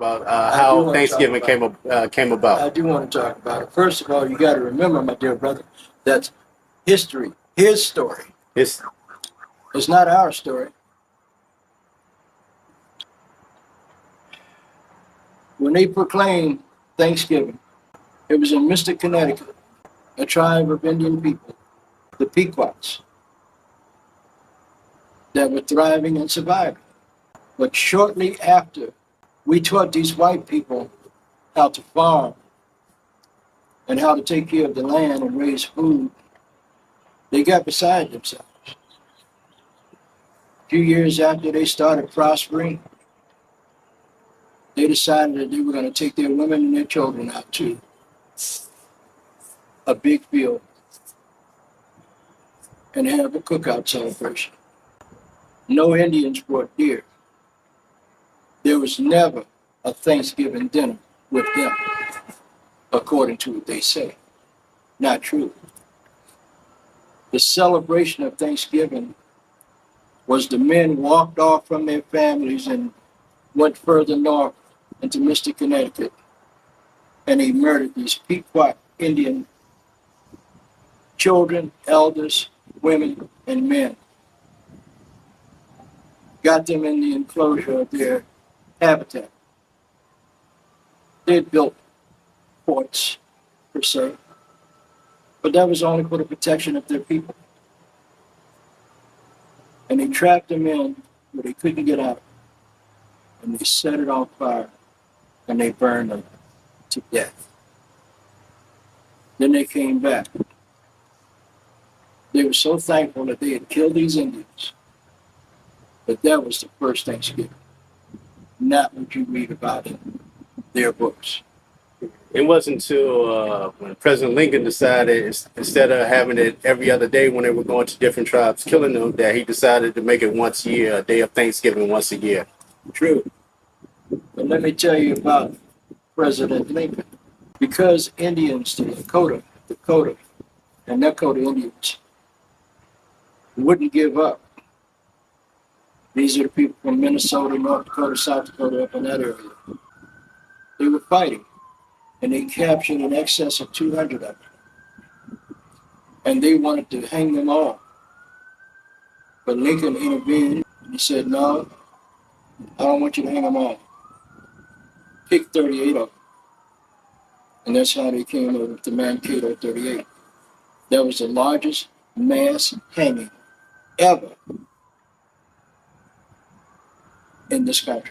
about I do how wanna Thanksgiving talk came about. I do want to talk about it. First of all, you got to remember, my dear brother, that history, his story. It's It's not our story. When they proclaimed Thanksgiving, it was in Mystic, Connecticut, a tribe of Indian people, the Pequots, that were thriving and surviving. But shortly after, we taught these white people how to farm and how to take care of the land and raise food. They got beside themselves. A few years after they started prospering, they decided that they were going to take their women and their children out to a big field and have a cookout celebration. No Indians brought deer. There was never a Thanksgiving dinner with them, according to what they say. Not true. The celebration of Thanksgiving was the men walked off from their families and went further north into Mystic, Connecticut, and they murdered these Pequot Indian children, elders, women, and men. Got them in the enclosure of their habitat. They had built forts, per se, but that was only for the protection of their people. And they trapped them in where they couldn't get out, and they set it on fire, and they burned them to death. Then they came back. They were so thankful that they had killed these Indians, but that was the first Thanksgiving, not what you read about in their books. It wasn't until when President Lincoln decided, instead of having it every other day when they were going to different tribes, killing them, that he decided to make it once a year, a day of Thanksgiving once a year. True. But let me tell you about President Lincoln. Because Indians, the Dakota, and Nakota Indians wouldn't give up. These are the people from Minnesota, North Dakota, South Dakota, up in that area. They were fighting, and they captured in excess of 200 of them. And they wanted to hang them all. But Lincoln intervened, and he said, no, I don't want you to hang them all. Pick 38 of them. And that's how they came up with the Mankato 38. That was the largest mass hanging ever in this country.